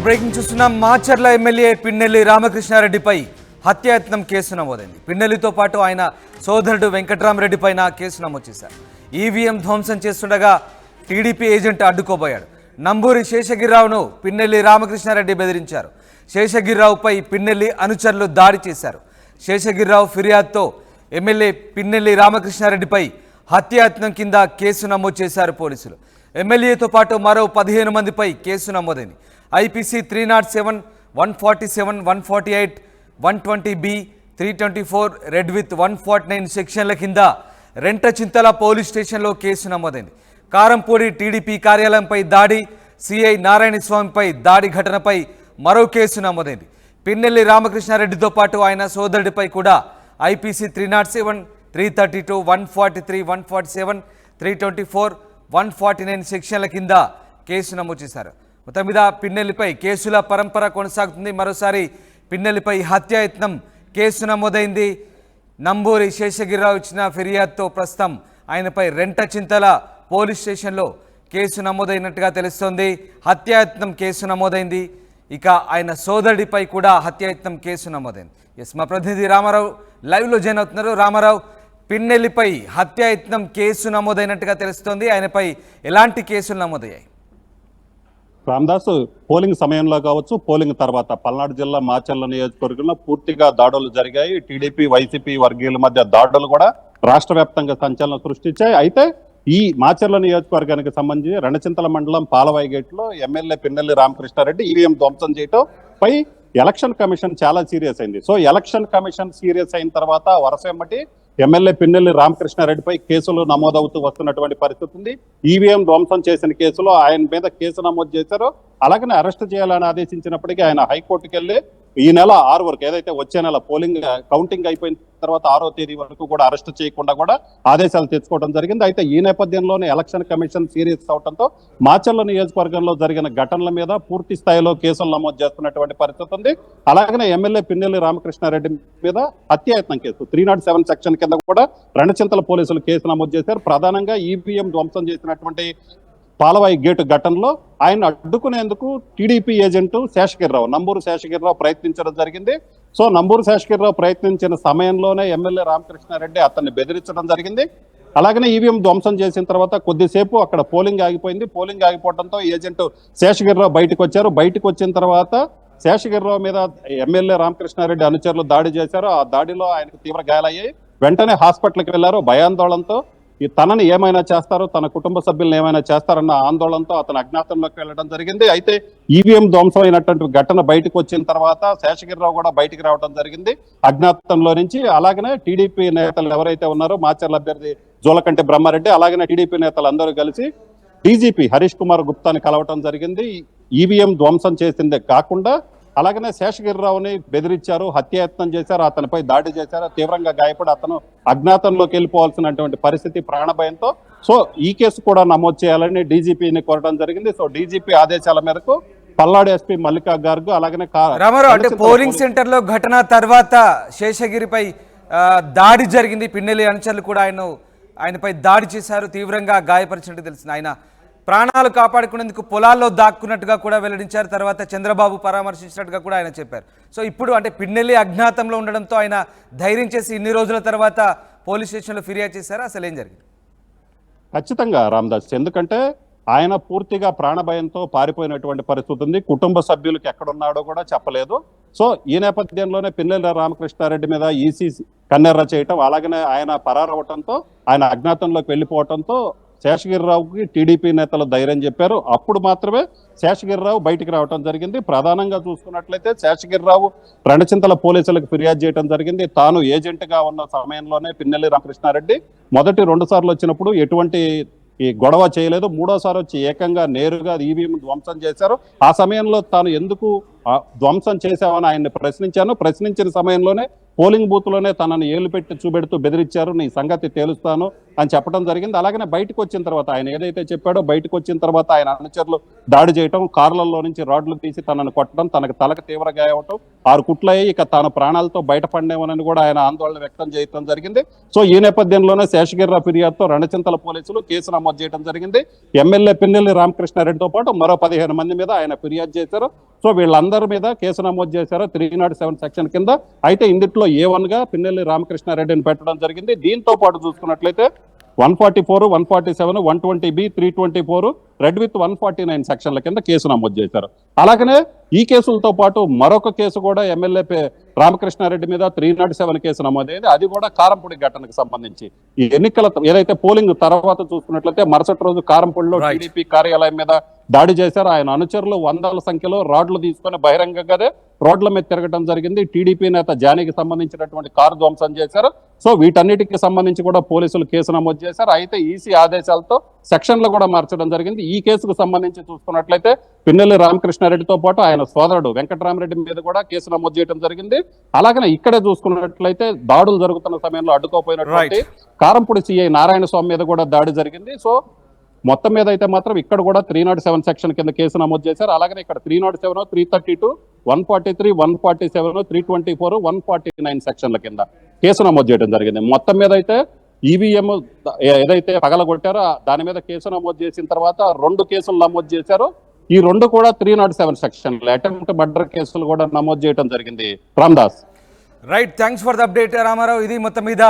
Breaking చూస్తున్నాం. Macherla MLA Pinnelli రామకృష్ణారెడ్డిపై హత్యాయత్నం case నమోదైంది. పిన్నెల్లితో పాటు ఆయన సోదరుడు వెంకట్రామరెడ్డి పైన కేసు నమోదు చేశారు. ఈవీఎం ధ్వంసం చేస్తుండగా టీడీపీ ఏజెంట్ అడ్డుకోబోయాడు. నంబూరి శేషగిరిరావును పిన్నెల్లి రామకృష్ణారెడ్డి బెదిరించారు. శేషగిరిరావుపై పిన్నెల్లి అనుచరులు దాడి చేశారు. శేషగిరిరావు ఫిర్యాదుతో ఎమ్మెల్యే పిన్నెల్లి రామకృష్ణారెడ్డిపై హత్యాయత్నం కింద కేసు నమోదు చేశారు పోలీసులు. ఎమ్మెల్యేతో పాటు మరో 15 మందిపై కేసు నమోదైంది. ఐపీసీ 307, 147, 148, 120B, 324, రెడ్ విత్ 149 సెక్షన్ల కింద రెంటచింతల పోలీస్ స్టేషన్లో కేసు నమోదైంది. కారంపూడి టీడీపీ కార్యాలయంపై దాడి, సిఐ నారాయణస్వామిపై దాడి ఘటనపై మరో కేసు నమోదైంది. పిన్నెల్లి రామకృష్ణారెడ్డితో పాటు ఆయన సోదరుడిపై కూడా ఐపీసీ 307, 332, 143, 147, 324, 149 సెక్షన్ల కింద కేసు నమోదు చేశారు. మొత్తం మీద పిన్నెల్లిపై కేసుల పరంపర కొనసాగుతుంది. మరోసారి పిన్నెల్లిపై హత్యాయత్నం కేసు నమోదైంది. నంబూరి శేషగిరిరావు ఇచ్చిన ఫిర్యాదుతో ప్రస్తుతం ఆయనపై రెంటచింతల పోలీస్ స్టేషన్లో కేసు నమోదైనట్టుగా తెలుస్తోంది. హత్యాయత్నం కేసు నమోదైంది. ఇక ఆయన సోదరుడిపై కూడా హత్యాయత్నం కేసు నమోదైంది. మా ప్రతినిధి రామారావు లైవ్లో జాయిన్ అవుతున్నారు. రామారావు, పిన్నెల్లిపై హత్యాయత్నం కేసు నమోదైనట్టుగా తెలుస్తోంది. ఆయనపై ఎలాంటి కేసులు నమోదయ్యాయి? రామదాస్, పోలింగ్ సమయంలో కావచ్చు, పోలింగ్ తర్వాత పల్నాడు జిల్లా మాచర్ల నియోజకవర్గంలో పూర్తిగా దాడులు జరిగాయి. టీడీపీ వైసీపీ వర్గీయుల మధ్య దాడులు కూడా రాష్ట్ర వ్యాప్తంగా సంచలనం సృష్టించాయి. అయితే ఈ మాచర్ల నియోజకవర్గానికి సంబంధించి రెండచింతల మండలం పాలవాయిగేట్లో ఎమ్మెల్యే పిన్నెల్లి రామకృష్ణారెడ్డి ఈవీఎం ధ్వంసం చేయటం పై ఎలక్షన్ కమిషన్ చాలా సీరియస్ అయింది. సో ఎలక్షన్ కమిషన్ సీరియస్ అయిన తర్వాత వరుస ఎమ్మటి ఎమ్మెల్యే పిన్నెల్లి రామకృష్ణారెడ్డిపై కేసులు నమోదవుతూ వస్తున్నటువంటి పరిస్థితి ఉంది. ఈవీఎం ధ్వంసం చేసిన కేసులో ఆయన మీద కేసు నమోదు చేశారు. అలాగనే అరెస్ట్ చేయాలని ఆదేశించినప్పటికీ ఆయన హైకోర్టుకు వెళ్ళి ఈ నెల 6 వరకు, ఏదైతే వచ్చే నెల పోలింగ్ కౌంటింగ్ అయిపోయిన తర్వాత 6వ తేదీ వరకు కూడా అరెస్ట్ చేయకుండా కూడా ఆదేశాలు తెచ్చుకోవడం జరిగింది. అయితే ఈ నేపథ్యంలోనే ఎలక్షన్ కమిషన్ సీరియస్ అవడంతో మాచర్ల నియోజకవర్గంలో జరిగిన ఘటనల మీద పూర్తి స్థాయిలో కేసులు నమోదు చేస్తున్నటువంటి పరిస్థితి ఉంది. అలాగనే ఎమ్మెల్యే పిన్నెల్లి రామకృష్ణారెడ్డి మీద హత్యాయత్నం కేసు 307 సెక్షన్ కింద కూడా రెండచింతల పోలీసులు కేసు నమోదు చేశారు. ప్రధానంగా ఈవీఎం ధ్వంసం చేసినటువంటి పాలవాయి గేటు ఘటనలో ఆయన అడ్డుకునేందుకు టీడీపీ ఏజెంటు శేషగిరిరావు, నంబూరు శేషగిరిరావు ప్రయత్నించడం జరిగింది. సో నంబూరు శేషగిరిరావు ప్రయత్నించిన సమయంలోనే ఎమ్మెల్యే రామకృష్ణారెడ్డి అతన్ని బెదిరించడం జరిగింది. అలాగనే ఈవీఎం ధ్వంసం చేసిన తర్వాత కొద్దిసేపు అక్కడ పోలింగ్ ఆగిపోయింది. పోలింగ్ ఆగిపోవడంతో ఏజెంట్ శేషగిరిరావు బయటకు వచ్చారు. బయటకు వచ్చిన తర్వాత శేషగిరిరావు మీద ఎమ్మెల్యే రామకృష్ణారెడ్డి అనుచరులు దాడి చేశారు. ఆ దాడిలో ఆయనకు తీవ్ర గాయాలయ్యాయి. వెంటనే హాస్పిటల్కి వెళ్లారు. భయాందోళనతో తనని ఏమైనా చేస్తారో, తన కుటుంబ సభ్యులను ఏమైనా చేస్తారన్న ఆందోళనతో అతను అజ్ఞాతంలోకి వెళ్ళడం జరిగింది. అయితే ఈవీఎం ధ్వంసం అయినటువంటి ఘటన బయటకు వచ్చిన తర్వాత శేషగిరిరావు కూడా బయటికి రావడం జరిగింది అజ్ఞాతంలో నుంచి. అలాగనే టీడీపీ నేతలు ఎవరైతే ఉన్నారో మాచర్ల అభ్యర్థి జోలకంటి బ్రహ్మారెడ్డి, అలాగనే టీడీపీ నేతలు అందరూ కలిసి డీజీపీ హరీష్ కుమార్ గుప్తాని కలవటం జరిగింది. ఈవీఎం ధ్వంసం చేసిందే కాకుండా అలాగనే శేషగిరిరావుని బెదిరించారు, హత్యాయత్నం చేశారు, అతనిపై దాడి చేశారు. తీవ్రంగా గాయపడి అతను అజ్ఞాతంలోకి వెళ్ళిపోవాల్సినటువంటి పరిస్థితి ప్రాణభయంతో. సో ఈ కేసు కూడా నమోదు చేయాలని డీజీపీని కోరడం జరిగింది. సో డీజీపీ ఆదేశాల మేరకు పల్నాడు ఎస్పీ మల్లికా గార్గు అలాగనే రామారావు, అంటే పోలింగ్ సెంటర్ లో ఘటన తర్వాత శేషగిరిపై దాడి జరిగింది. పిన్నెల్లి అనుచరులు కూడా ఆయనపై దాడి చేశారు, తీవ్రంగా గాయపరిచినట్టు తెలిసింది. ఆయన ప్రాణాలు కాపాడుకునేందుకు పొలాల్లో దాక్కున్నట్టుగా కూడా వెల్లడించారు. తర్వాత చంద్రబాబు పరామర్శించినట్టుగా కూడా ఆయన చెప్పారు. సో ఇప్పుడు అంటే పిన్నెల్లి అజ్ఞాతంలో ఉండడంతో ఆయన ధైర్యం చేసి ఇన్ని రోజుల తర్వాత పోలీస్ స్టేషన్లో ఫిర్యాదు చేశారు. అసలు ఏం జరిగింది? ఖచ్చితంగా రామదాస్, ఎందుకంటే ఆయన పూర్తిగా ప్రాణభయంతో పారిపోయినటువంటి పరిస్థితి ఉంది. కుటుంబ సభ్యులకు ఎక్కడున్నాడో కూడా చెప్పలేదు. సో ఈ నేపథ్యంలోనే పిన్నెల్లి రామకృష్ణారెడ్డి మీద ఈసీ కన్నెర్ర చేయటం, అలాగనే ఆయన పరారవటంతో, ఆయన అజ్ఞాతంలోకి వెళ్ళిపోవటంతో శేషగిరిరావుకి టీడీపీ నేతలు ధైర్యం చెప్పారు. అప్పుడు మాత్రమే శేషగిరిరావు బయటికి రావడం జరిగింది. ప్రధానంగా చూసుకున్నట్లయితే శేషగిరిరావు రెండచింతల పోలీసులకు ఫిర్యాదు చేయడం జరిగింది. తాను ఏజెంట్గా ఉన్న సమయంలోనే పిన్నెల్లి రామకృష్ణారెడ్డి మొదటి 2 సార్లు వచ్చినప్పుడు ఎటువంటి ఈ గొడవ చేయలేదు. 3వసారి వచ్చి ఏకంగా నేరుగా ఈవీఎం ధ్వంసం చేశారు. ఆ సమయంలో తాను ఎందుకు ధ్వంసం చేశామని ఆయన్ని ప్రశ్నించిన సమయంలోనే పోలింగ్ బూత్ లోనే తనని ఏలు పెట్టి చూపెడుతూ బెదిరించారు. నీ సంగతి తేలుస్తాను, అని చెప్పడం జరిగింది. అలాగనే బయటకు వచ్చిన తర్వాత ఆయన ఏదైతే చెప్పాడో బయటకు వచ్చిన తర్వాత ఆయన అనుచరులు దాడి చేయటం, కార్లలో నుంచి రాడ్లు తీసి తనను కొట్టడం, తనకు తలకు తీవ్ర గాయవటం, 6 కుట్లయ్యి ఇక తాను ప్రాణాలతో బయటపడినేమోనని కూడా ఆయన ఆందోళన వ్యక్తం చేయడం జరిగింది. సో ఈ నేపథ్యంలోనే శేషగిరిరావు ఫిర్యాదుతో రణచింతల పోలీసులు కేసు నమోదు చేయడం జరిగింది. ఎమ్మెల్యే పిన్నెల్లి రామకృష్ణారెడ్డితో పాటు మరో 15 మంది మీద ఆయన ఫిర్యాదు చేశారు. సో వీళ్ళందరి మీద కేసు నమోదు చేశారు 307 సెక్షన్ కింద. అయితే ఇందులో A1 గా పిన్నెల్లి రామకృష్ణారెడ్డిని పెట్టడం జరిగింది. దీంతో పాటు చూసుకున్నట్లయితే 144, 147, 120B, 324 రెడ్ విత్ 149 సెక్షన్ల కింద కేసు నమోదు చేశారు. అలాగనే ఈ కేసులతో పాటు మరొక కేసు కూడా ఎమ్మెల్యే రామకృష్ణారెడ్డి మీద 307 కేసు నమోదైంది. అది కూడా కారంపూడి ఘటనకు సంబంధించి ఈ ఎన్నికల ఏదైతే పోలింగ్ తర్వాత చూసుకున్నట్లయితే మరుసటి రోజు కారంపూడిలో టీడీపీ కార్యాలయం మీద దాడి చేశారు. ఆయన అనుచరులు వందల సంఖ్యలో రాడ్లు తీసుకొని బహిరంగంగానే రోడ్ల మీద తిరగడం జరిగింది. టీడీపీ నేత జానీకి సంబంధించినటువంటి కారు ధ్వంసం చేశారు. సో వీటన్నిటికి సంబంధించి కూడా పోలీసులు కేసు నమోదు చేశారు. అయితే ఈసీ ఆదేశాలతో సెక్షన్లు కూడా మార్చడం జరిగింది. ఈ కేసుకు సంబంధించి చూసుకున్నట్లయితే పిన్నెల్లి రామకృష్ణారెడ్డితో పాటు ఆయన సోదరుడు వెంకటరామరెడ్డి మీద కూడా కేసు నమోదు చేయడం జరిగింది. అలాగనే ఇక్కడే చూసుకున్నట్లయితే దాడులు జరుగుతున్న సమయంలో అడ్డుకోపోయినటువంటి కారంపూడి సిఐ నారాయణ స్వామి మీద కూడా దాడి జరిగింది. సో మొత్తం మీద అయితే మాత్రం ఇక్కడ కూడా 307 సెక్షన్ కింద కేసు నమోదు చేశారు. అలాగనే ఇక్కడ 307, 332, 143, 147, 324, 149 సెక్షన్ల కింద కేసు నమోదు చేయడం జరిగింది. మొత్తం మీద అయితే ఈవీఎం ఏదైతే పగలగొట్టారో దాని మీద కేసు నమోదు చేసిన తర్వాత 2 కేసులు నమోదు చేశారు. ఈ 2 కూడా 307 సెక్షన్లు అటెంప్ట్ మర్డర్ కేసులు కూడా నమోదు చేయడం జరిగింది. Ramdas. Right, thanks for the update Ramarao. ఇది మొత్తం మీద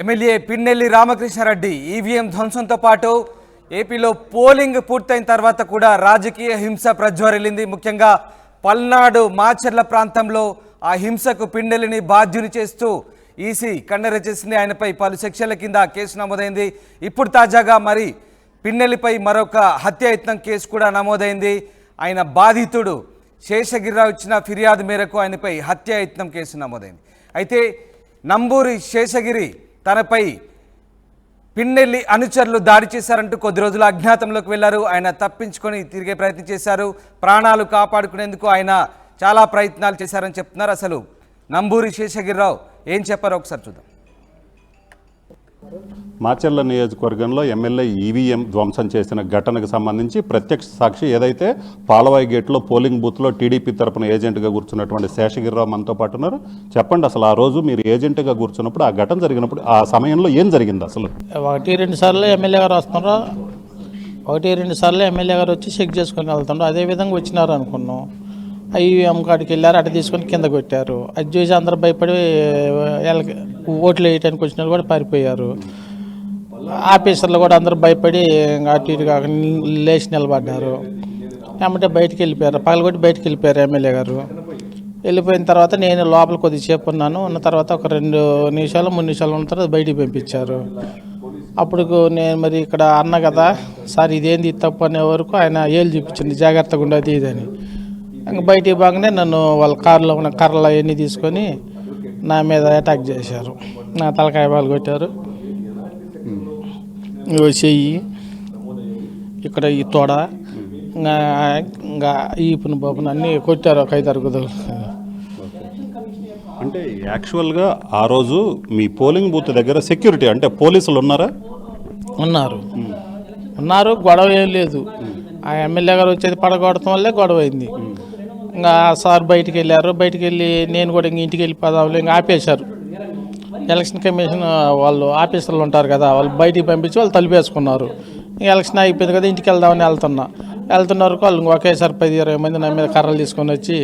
ఎమ్మెల్యే పిన్నెల్లి రామకృష్ణారెడ్డి ఈవీఎం ధ్వంసంతో పాటు ఏపీలో పోలింగ్ పూర్తయిన తర్వాత కూడా రాజకీయ హింస ప్రజ్వరిల్లింది. ముఖ్యంగా పల్నాడు మాచర్ల ప్రాంతంలో ఆ హింసకు పిన్నెల్లిని బాధ్యుని చేస్తూ ఈసీ కన్నెర చేసింది. ఆయనపై పలు సెక్షన్ల కింద కేసు నమోదైంది. ఇప్పుడు తాజాగా మరి పిన్నెల్లిపై మరొక హత్యాయత్నం కేసు కూడా నమోదైంది. ఆయన బాధితుడు శేషగిరిరావు ఇచ్చిన ఫిర్యాదు మేరకు ఆయనపై హత్యాయత్నం కేసు నమోదైంది. అయితే నంబూరి శేషగిరి తనపై పిన్నెల్లి అనుచరులు దాడి చేశారంటూ కొద్ది రోజులు అజ్ఞాతంలోకి వెళ్లారు. ఆయన తప్పించుకొని తిరిగే ప్రయత్నం చేశారు. ప్రాణాలు కాపాడుకునేందుకు ఆయన చాలా ప్రయత్నాలు చేశారని చెప్తున్నారు. అసలు నంబూరి శేషగిరిరావు ఏం చెప్పారో ఒకసారి చూద్దాం. మాచర్ల నియోజకవర్గంలో ఎమ్మెల్యే ఈవీఎం ధ్వంసం చేసిన ఘటనకు సంబంధించి ప్రత్యక్ష సాక్షి ఏదైతే పాలవాయి గేట్లో పోలింగ్ బూత్లో టీడీపీ తరపున ఏజెంట్గా కూర్చున్నటువంటి శేషగిరిరావు మనతో పాటు ఉన్నారు. చెప్పండి, అసలు ఆ రోజు మీరు ఏజెంట్గా కూర్చున్నప్పుడు ఆ ఘటన జరిగినప్పుడు ఆ సమయంలో ఏం జరిగింది? అసలు 1-2 సార్లు ఎమ్మెల్యే గారు వస్తున్నారు, 1-2 సార్లు ఎమ్మెల్యే గారు వచ్చి చెక్ చేసుకొని వెళ్తున్నారు. అదేవిధంగా వచ్చినారు అనుకున్నాం. ఈవీఎం కాడికి వెళ్ళారు, అటు తీసుకొని కింద కొట్టారు. అది చూసి అందరూ భయపడి ఓట్లు వేయడానికి వచ్చిన కూడా పారిపోయారు. ఆఫీసర్లు కూడా అందరూ భయపడి అటు ఇటు కాక లేచి నిలబడ్డారు. ఏమంటే బయటికి వెళ్ళిపోయారు, పగలగొట్టి బయటికి వెళ్ళిపోయారు ఎమ్మెల్యే గారు. వెళ్ళిపోయిన తర్వాత నేను లోపల కొద్దిసేపు ఉన్న తర్వాత ఒక 2 నిమిషాలు 3 నిమిషాలు ఉన్న తర్వాత బయటికి పంపించారు. అప్పుడు నేను మరి ఇక్కడ అన్న కదా సార్ ఇదేంది తప్పు అనే వరకు ఆయన ఏళ్ళు చూపించింది జాగ్రత్తగా ఉండదు ఇదని. ఇంకా బయటికి బాగానే నన్ను వాళ్ళ కారులో ఉన్న కర్రలు అవన్నీ తీసుకొని నా మీద అటాక్ చేశారు. నా తలకాయ బాలు కొట్టారు, చెయ్యి ఇక్కడ ఈ తోడ ఇంకా ఈపును బాబును అన్నీ కొట్టారు ఒక 5-6 గుదలు. అంటే యాక్చువల్గా ఆ రోజు మీ పోలింగ్ బూత్ దగ్గర సెక్యూరిటీ అంటే పోలీసులు ఉన్నారా? ఉన్నారు, గొడవ ఏం లేదు. ఆ ఎమ్మెల్యే గారు వచ్చేది పడగొడటం వల్లే గొడవ అయింది. ఇంకా సార్ బయటికి వెళ్ళారు, బయటికి వెళ్ళి నేను కూడా ఇంక ఇంటికి వెళ్ళిపోదాంలే ఇంకా ఆపేశారు. ఎలక్షన్ కమిషన్ వాళ్ళు ఆఫీసర్లు ఉంటారు కదా, వాళ్ళు బయటికి పంపించి వాళ్ళు తలిపేసుకున్నారు. ఎలక్షన్ అయిపోయింది కదా ఇంటికి వెళ్దామని వెళ్తున్న వరకు వాళ్ళు ఒకేసారి 10-20 మంది నా మీద కర్రలు తీసుకొని వచ్చి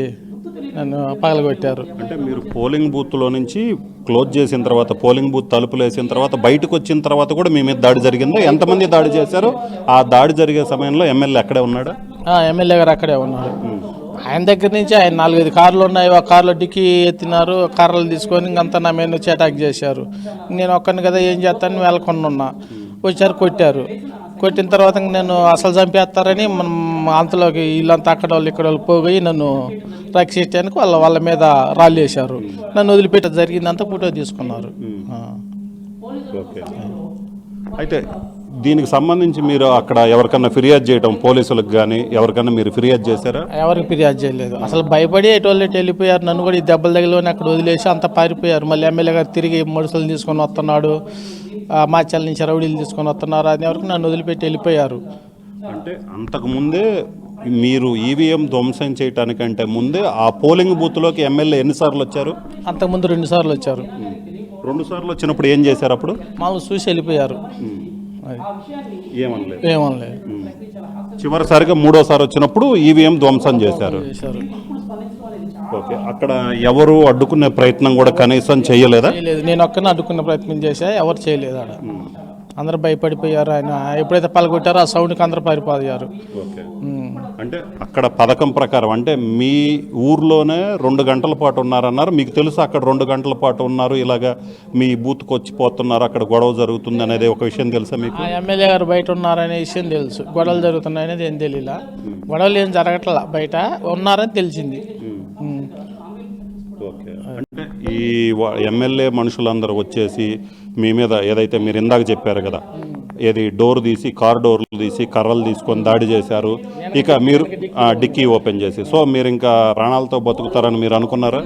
నన్ను పగలగొట్టారు. అంటే మీరు పోలింగ్ బూత్లో నుంచి క్లోజ్ చేసిన తర్వాత, పోలింగ్ బూత్ తలుపులు వేసిన తర్వాత బయటకు వచ్చిన తర్వాత కూడా మీ మీద దాడి జరిగిందా? ఎంతమంది దాడి చేశారు? ఆ దాడి జరిగే సమయంలో ఎమ్మెల్యే అక్కడే ఉన్నాడా? ఎమ్మెల్యే గారు అక్కడే ఉన్నారు. ఆయన దగ్గర నుంచి ఆయన 4-5 కార్లు ఉన్నాయి, ఒక కార్లో డిక్కీ ఎత్తినారు, కర్రలు తీసుకొని ఇంకంతా నా మీద వచ్చి అటాక్ చేశారు. నేను ఒక్కడిని కదా ఏం చేస్తాను వెళ్ళకుండా ఉన్నా. వచ్చారు, కొట్టిన తర్వాత నేను అసలు చంపేస్తారని మనం అంతలోకి వీళ్ళంతా అక్కడ వాళ్ళు ఇక్కడ వాళ్ళు పోయి నన్ను రక్షించడానికి వాళ్ళ మీద రాళ్ళు వేశారు. నన్ను వదిలిపెట్ట జరిగిందంతా ఫోటో తీసుకున్నారు. అయితే దీనికి సంబంధించి మీరు అక్కడ ఎవరికన్నా ఫిర్యాదు చేయడం, పోలీసులకు కానీ ఎవరికన్నా మీరు ఫిర్యాదు చేశారా? ఎవరికి ఫిర్యాదు చేయలేదు. అసలు భయపడి ఎటు వెళ్ళిపోయారు. నన్ను కూడా ఈ దెబ్బలు తగిలిని అక్కడ వదిలేసి అంతా పారిపోయారు. మళ్ళీ ఎమ్మెల్యే గారు తిరిగి మనుషులు తీసుకొని వస్తున్నాడు, మాచల్ నుంచి రౌడీలు తీసుకొని వస్తున్నారు అనే వరకు నన్ను వదిలిపెట్టి వెళ్ళిపోయారు. అంటే అంతకుముందే మీరు ఈవీఎం ధ్వంసం చేయటానికంటే ముందే ఆ పోలింగ్ బూత్లోకి ఎమ్మెల్యే ఎన్నిసార్లు వచ్చారు? అంతకుముందు 2 సార్లు వచ్చారు. 2 సార్లు వచ్చినప్పుడు ఏం చేశారు అప్పుడు? మామూలు చూసి వెళ్ళిపోయారు. అది ఏమనలేదు. ఏమనలేదు. చివరిసారిగా 3ఓసారి వచ్చినప్పుడు ఈవీఎం ధ్వంసం చేశారు. ఓకే, అక్కడ ఎవరు అడ్డుకునే ప్రయత్నం కూడా కనీసం చేయలేదా? చేయలేదు. నేను ఒక్కనే అడ్డుకునే ప్రయత్నం చేశా, ఎవరు చేయలేదు. ఆడ అందరూ భయపడిపోయారు. ఆయన ఎప్పుడైతే పలగొట్టారో ఆ సౌండ్కి అందరూ పారిపోయారు. ఓకే, అంటే అక్కడ పథకం ప్రకారం అంటే మీ ఊర్లోనే 2 గంటల పాటు ఉన్నారన్నారు. మీకు తెలుసు అక్కడ 2 గంటల పాటు ఉన్నారు, ఇలాగా మీ బూత్కి వచ్చిపోతున్నారు, అక్కడ గొడవ జరుగుతుంది అనేది ఒక విషయం తెలుసా మీకు? ఆ ఎమ్మెల్యే గారు బయట ఉన్నారనే విషయం తెలుసు. గొడవలు జరుగుతున్నాయనేది ఏం తెలియలా. గొడవలు ఏం జరగట్లా, బయట ఉన్నారని తెలిసింది. ఓకే, అంటే ఈ ఎమ్మెల్యే మనుషులందరూ వచ్చేసి మీ మీద ఏదైతే మీరు ఇందాక చెప్పారు కదా, ఏది డోర్ తీసి కార్ డోర్లు తీసి కర్రలు తీసుకొని దాడి చేశారు, ఇక మీరు డిక్కీ ఓపెన్ చేసి, సో మీరు ఇంకా ప్రాణాలతో బతుకుతారని మీరు అనుకున్నారా?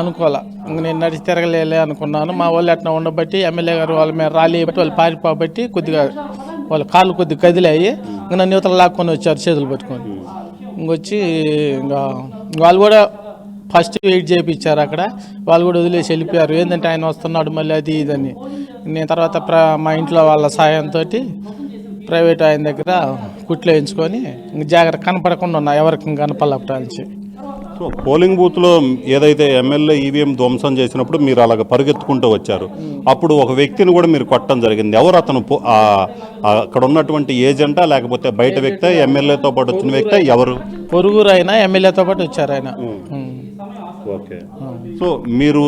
అనుకోవాలా, నేను నడిచి తిరగలేలే అనుకున్నాను. మా వాళ్ళు అట్లా ఉండబట్టి ఎమ్మెల్యే గారు వాళ్ళ మీద ర్యాలీ బట్టి వాళ్ళు పారిపోబట్టి కొద్దిగా వాళ్ళ కాళ్ళు కొద్దిగా కదిలాయి. ఇంకా నన్ను యువతలు లాక్కొని వచ్చారు చేతులు పట్టుకొని. ఇంకొచ్చి ఇంకా వాళ్ళు కూడా ఫస్ట్ వెయిట్ చేయించారు అక్కడ. వాళ్ళు కూడా వదిలేసి వెళ్ళిపోయారు. ఏంటంటే ఆయన వస్తున్నాడు మళ్ళీ అది ఇదని. నేను తర్వాత మా ఇంట్లో వాళ్ళ సాయంతో ప్రైవేట్ ఆయన దగ్గర కుట్లు వేయించుకొని ఇంక జాగ్రత్త కనపడకుండా ఉన్నా, ఎవరికి కనపడలపటాల్సి. సో పోలింగ్ బూత్లో ఏదైతే ఎమ్మెల్యే ఈవీఎం ధ్వంసం చేసినప్పుడు మీరు అలాగ పరిగెత్తుకుంటూ వచ్చారు. అప్పుడు ఒక వ్యక్తిని కూడా మీరు కొట్టడం జరిగింది. ఎవరు అతను? అక్కడ ఉన్నటువంటి ఏజెంటా లేకపోతే బయట వ్యక్తి, ఎమ్మెల్యేతో పాటు వచ్చిన వ్యక్తి ఎవరు? పొరుగురు అయినా ఎమ్మెల్యేతో పాటు వచ్చారు ఆయన. ఓకే, సో మీరు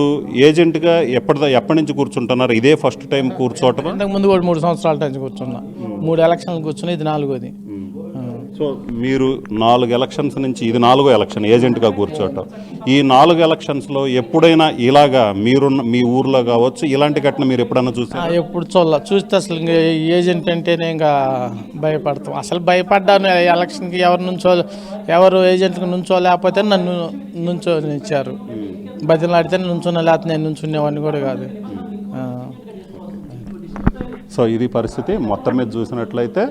ఏజెంట్గా ఎప్పటి నుంచి కూర్చుంటున్నారు? ఇదే ఫస్ట్ టైం కూర్చోవటం? అంతకు ముందు కూడా 3 సంవత్సరాల నుంచి కూర్చున్నా. 3 ఎలక్షన్లు కూర్చున్నా, ఇది 4వది. సో మీరు 4 ఎలక్షన్స్ నుంచి ఇది 4వ ఎలక్షన్ ఏజెంట్గా కూర్చోవటం. ఈ 4 ఎలక్షన్స్లో ఎప్పుడైనా ఇలాగా మీ ఊర్లో కావచ్చు ఇలాంటి ఘటన మీరు ఎప్పుడైనా చూసారా? ఎప్పుడు చూస్తే అసలు ఇంకా ఏజెంట్ అంటేనే ఇంకా భయపడతాం. అసలు భయపడ్డాను. ఎలక్షన్కి ఎవరు ఏజెంట్కి నుంచో లేకపోతే నన్ను నుంచోనిచ్చారు. బతిలాడితే నుంచున్నా, లేకపోతే నేను నుంచునేవాడిని కూడా కాదు. సో ఇది పరిస్థితి. మొత్తం మీద చూసినట్లయితే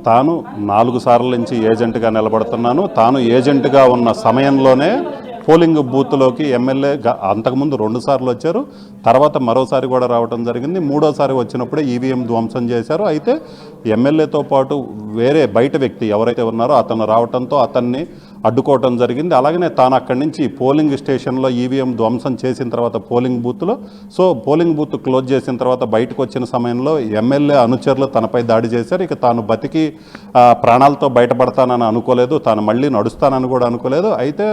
తాను 4 సార్ల నుంచి ఏజెంట్గా నిలబడుతున్నాను. తాను ఏజెంట్గా ఉన్న సమయంలోనే పోలింగ్ బూత్లోకి ఎమ్మెల్యే అంతకుముందు 2 సార్లు వచ్చారు, తర్వాత మరోసారి కూడా రావడం జరిగింది. 3ఓసారి వచ్చినప్పుడే ఈవీఎం ధ్వంసం చేశారు. అయితే ఎమ్మెల్యేతో పాటు వేరే బయట వ్యక్తి ఎవరైతే ఉన్నారో అతను రావడంతో అతన్ని అడ్డుకోవడం జరిగింది. అలాగనే తాను అక్కడి నుంచి పోలింగ్ స్టేషన్లో ఈవీఎం ధ్వంసం చేసిన తర్వాత పోలింగ్ బూత్లో, సో పోలింగ్ బూత్ క్లోజ్ చేసిన తర్వాత బయటకు వచ్చిన సమయంలో ఎమ్మెల్యే అనుచరులు తనపై దాడి చేశారు. ఇక తాను బతికి ప్రాణాలతో బయటపడతానని అనుకోలేదు, తాను మళ్ళీ నడుస్తానని కూడా అనుకోలేదు. అయితే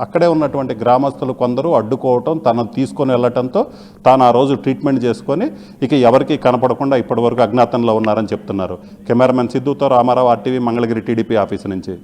అక్కడే ఉన్నటువంటి గ్రామస్తులు కొందరు అడ్డుకోవటం, తను తీసుకొని వెళ్ళటంతో తాను ఆ రోజు ట్రీట్మెంట్ చేసుకొని ఇక ఎవరికి కనపడకుండా ఇప్పటివరకు అజ్ఞాతంలో ఉన్నారని చెప్తున్నారు. కెమెరామెన్ సిద్ధుతో Ramarao, RTV, Mangalagiri TDP office నుంచి.